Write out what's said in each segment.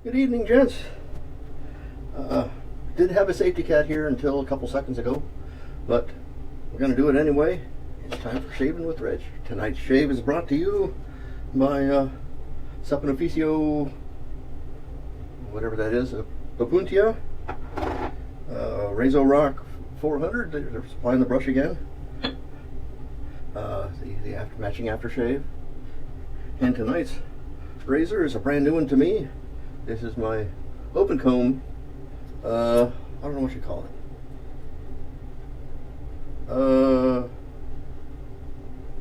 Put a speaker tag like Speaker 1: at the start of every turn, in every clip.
Speaker 1: Good evening, gents. Didn't have a safety cat here until a couple seconds ago, but we're going to do it anyway. It's time for Shaving with Rich. Tonight's shave is brought to you by Saponificio, whatever that is, Babuntia, Razor Rock 400. They're supplying the brush again. The matching aftershave. And tonight's razor is a brand new one to me. This is my open comb. I don't know what you call it.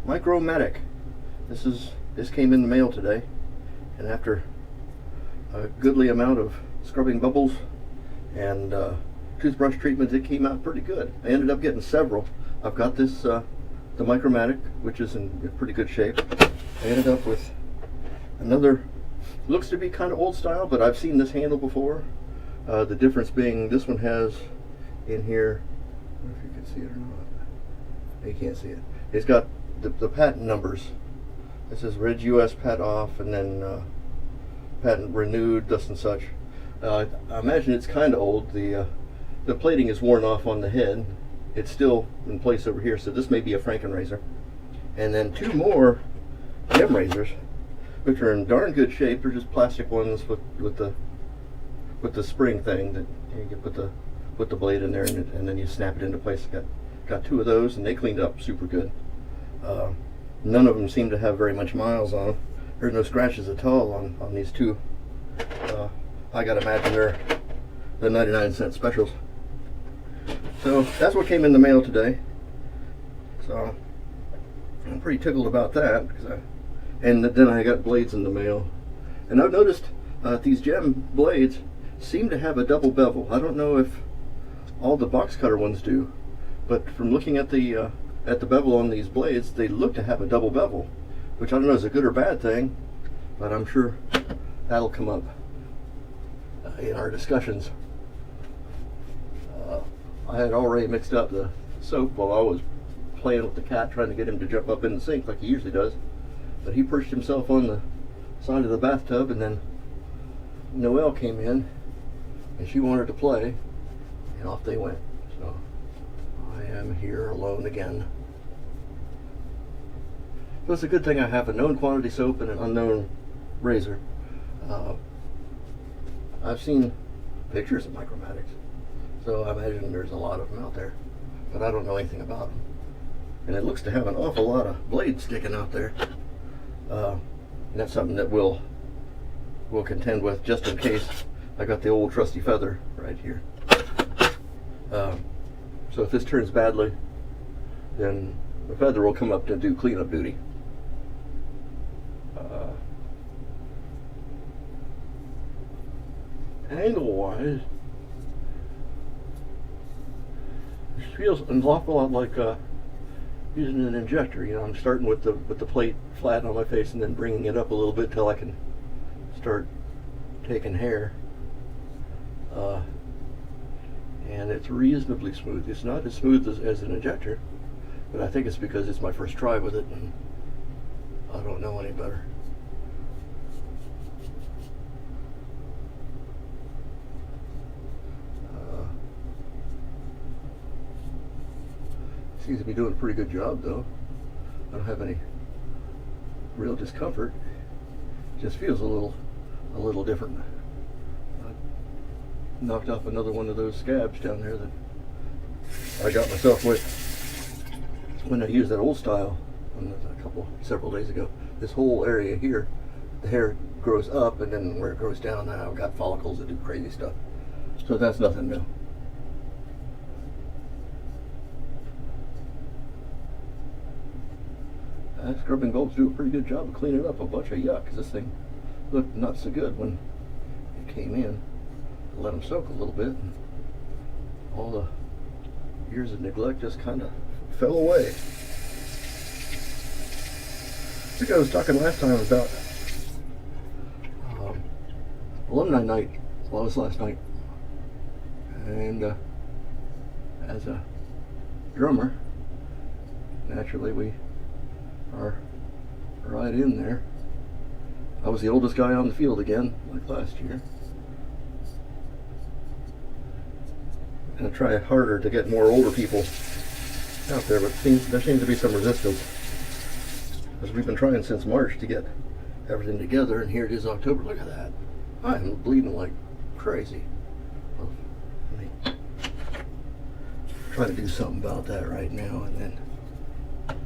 Speaker 1: Micromatic. This came in the mail today, and after a goodly amount of scrubbing bubbles and toothbrush treatments, it came out pretty good. I ended up getting several. I've got this the Micromatic, which is in pretty good shape. I ended up with another. Looks to be kind of old style, but I've seen this handle before. The difference being this one has in here, I don't know if you can see it or not. You can't see it. It's got the patent numbers. This is Red US Pat Off, and then patent renewed, thus and such. I imagine it's kind of old. The plating is worn off on the head. It's still in place over here, so this may be a Franken razor. And then two more gem razors, which are in darn good shape. They're just plastic ones with the spring thing that you can put the blade in there, and then you snap it into place. Got two of those, and they cleaned up super good. None of them seem to have very much miles on them. There's no scratches at all on these two. I gotta imagine they're the 99-cent specials. So that's what came in the mail today. So I'm pretty tickled about that, and then I got blades in the mail, and I've noticed these gem blades seem to have a double bevel. I don't know if all the box cutter ones do, but from looking at the bevel on these blades, they look to have a double bevel, which I don't know is a good or bad thing, but I'm sure that'll come up in our discussions. I had already mixed up the soap while I was playing with the cat, trying to get him to jump up in the sink like he usually does, but he perched himself on the side of the bathtub, and then Noelle came in and she wanted to play, and off they went. So I am here alone again. So it's a good thing I have a known quantity soap and an unknown razor. I've seen pictures of Micromatics, so I imagine there's a lot of them out there, but I don't know anything about them. And it looks to have an awful lot of blades sticking out there. And that's something that we'll contend with, just in case. I got the old trusty feather right here. So if this turns badly, then the feather will come up to do cleanup duty. Angle-wise, this feels an awful lot like using an injector. You know, I'm starting with the plate flat on my face and then bringing it up a little bit till I can start taking hair. And it's reasonably smooth. It's not as smooth as an injector, but I think it's because it's my first try with it and I don't know any better. Seems to be doing a pretty good job though. I don't have any real discomfort. It just feels a little different. I knocked off another one of those scabs down there that I got myself with when I used that old style several days ago. This whole area here, the hair grows up, and then where it grows down, now I've got follicles that do crazy stuff. So that's nothing new. Scrubbing bulbs do a pretty good job of cleaning up a bunch of yuck, because this thing looked not so good when it came in. I let them soak a little bit, and all the years of neglect just kind of fell away. I think I was talking last time about alumni night. Well, it was last night, and as a drummer, naturally we are right in there. I was the oldest guy on the field again, like last year. gonna try harder to get more older people out there, but there seems to be some resistance. Because we've been trying since March to get everything together, and here it is October. Look at that. I'm bleeding like crazy. Well, let me try to do something about that right now, and then at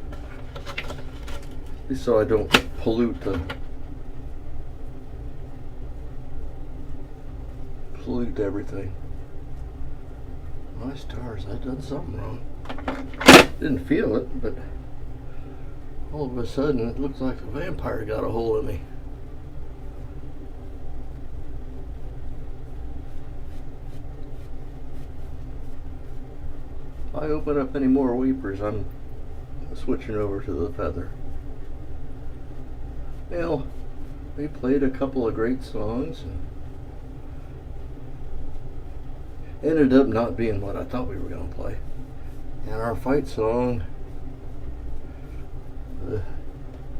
Speaker 1: least so I don't pollute everything. My stars, I've done something wrong. Didn't feel it, but all of a sudden it looks like a vampire got a hold of me. If I open up any more weepers, I'm switching over to the feather. Well, we played a couple of great songs and ended up not being what I thought we were going to play. And our fight song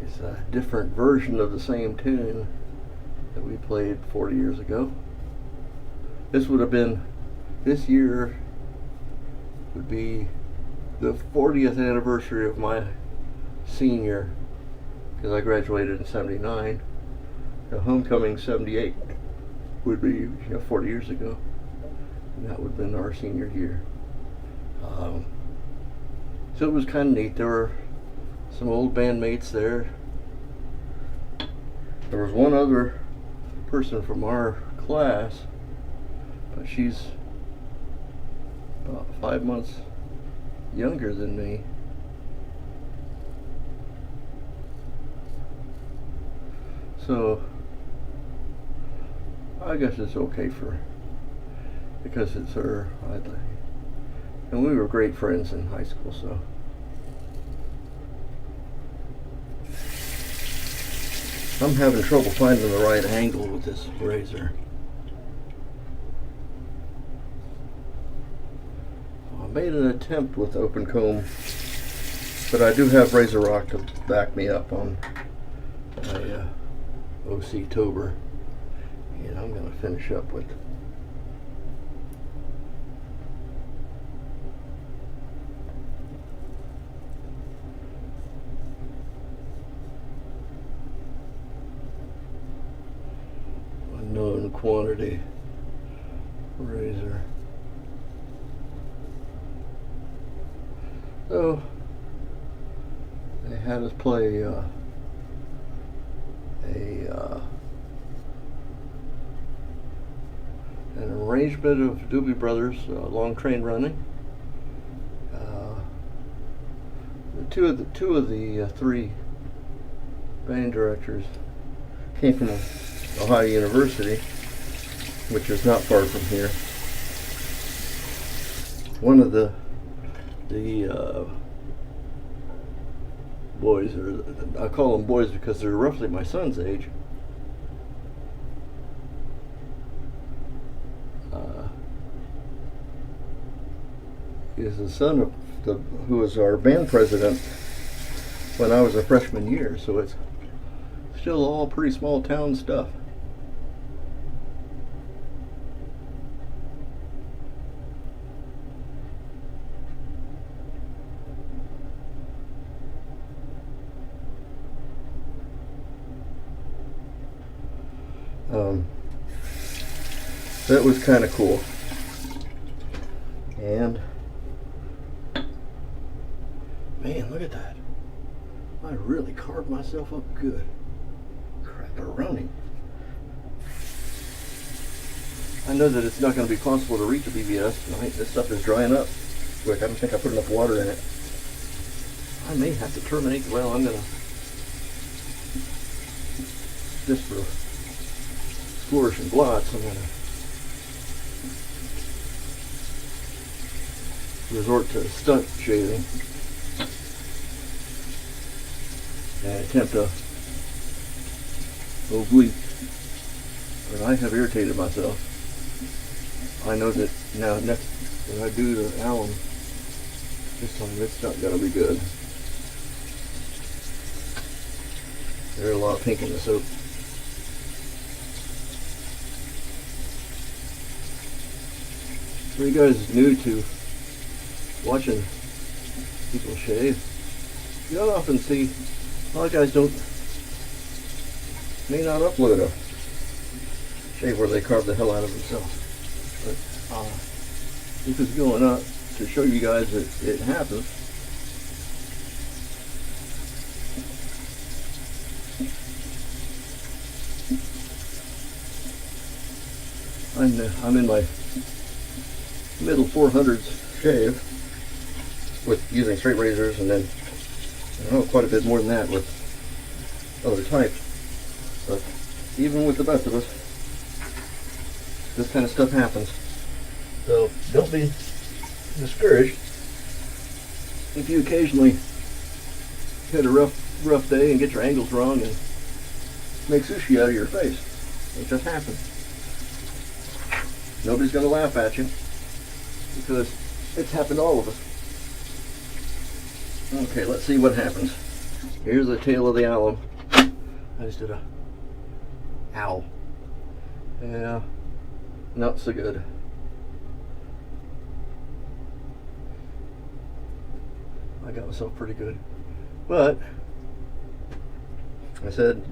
Speaker 1: is a different version of the same tune that we played 40 years ago. This year would be the 40th anniversary of my senior, because I graduated in 79. The homecoming 78 would be 40 years ago. And that would have been our senior year. So it was kind of neat. There were some old bandmates there. There was one other person from our class, but she's about 5 months younger than me. So I guess it's okay because it's her. And we were great friends in high school, so. I'm having trouble finding the right angle with this razor. I made an attempt with open comb, but I do have Razor Rock to back me up on my OC Tober. And I'm going to finish up with unknown quantity razor. So they had us play an arrangement of Doobie Brothers' Long Train Running. Two of the three band directors came from Ohio University, which is not far from here. One of the boys, or I call them boys because they're roughly my son's age, is the son of who was our band president when I was a freshman year. So it's still all pretty small town stuff. That was kind of cool. And man, look at that. I really carved myself up good. Crap-a-roni. I know that it's not going to be possible to reach the BBS tonight. This stuff is drying up quick. I don't think I put enough water in it. I may have to terminate. Well, I'm going to, just for flourishing blots, I'm going to resort to stunt shaving and attempt to oblique. But I have irritated myself. I know that now next when I do the alum this time, it's not going to be good. There's a lot of pink in the soap. For you guys new to watching people shave, you don't often see, a lot of guys may not upload a shave where they carve the hell out of themselves. But this is going up to show you guys that it happens. I'm in my middle 400s shave with using straight razors, and then quite a bit more than that with other types. But even with the best of us, this kind of stuff happens. So don't be discouraged if you occasionally hit a rough day and get your angles wrong and make sushi out of your face. It just happens. Nobody's going to laugh at you because it's happened to all of us. Okay, let's see what happens. Here's the tail of the owl. I just did a owl. Yeah, not so good. I got myself pretty good. But I said,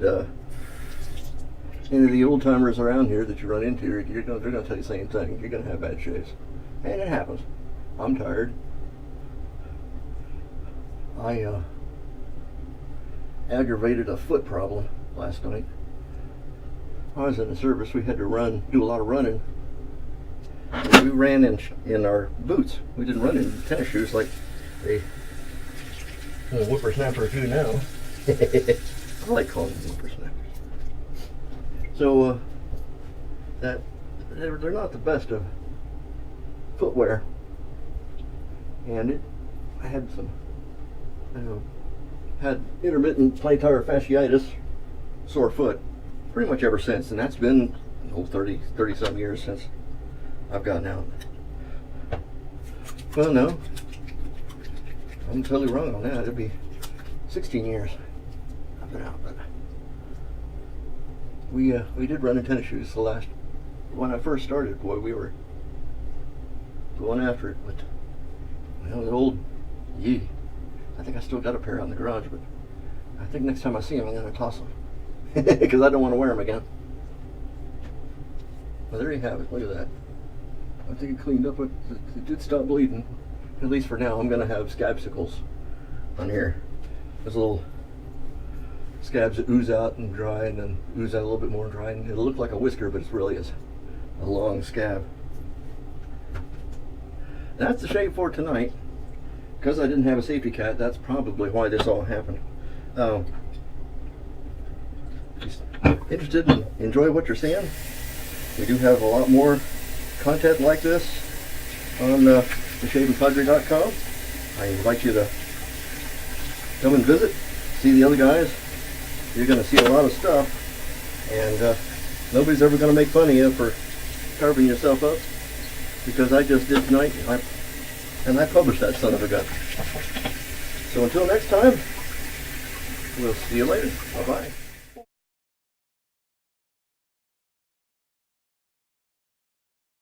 Speaker 1: any of the old timers around here that you run into, they're going to tell you the same thing. You're going to have bad shaves. And it happens. I'm tired. I aggravated a foot problem last night. I was in the service. We had to do a lot of running. And we ran in our boots. We didn't run in tennis shoes like they whippersnappers do now. I like calling them whippersnappers. So that they're not the best of footwear, and I had had intermittent plantar fasciitis, sore foot, pretty much ever since, and that's been 30 some years since I've gotten out. Well, no, I'm totally wrong on that. It'd be 16 years I've been out, but we did run in tennis shoes when I first started. Boy, we were going after it, but the old yee. I think I still got a pair out in the garage, but I think next time I see them, I'm going to toss them because I don't want to wear them again. Well, there you have it. Look at that. I think it cleaned up. It did stop bleeding, at least for now. I'm going to have scabsicles on here. There's little scabs that ooze out and dry, and then ooze out a little bit more and dry, and it'll look like a whisker, but it really is a long scab. That's the shave for tonight. Because I didn't have a safety cat, that's probably why this all happened. Interested and enjoy what you're seeing? We do have a lot more content like this on theshavingpadre.com. I invite you to come and visit, see the other guys. You're going to see a lot of stuff, and nobody's ever going to make fun of you for carving yourself up, because I just did tonight, and I published that son of a gun. So until next time, we'll see you later. Bye-bye.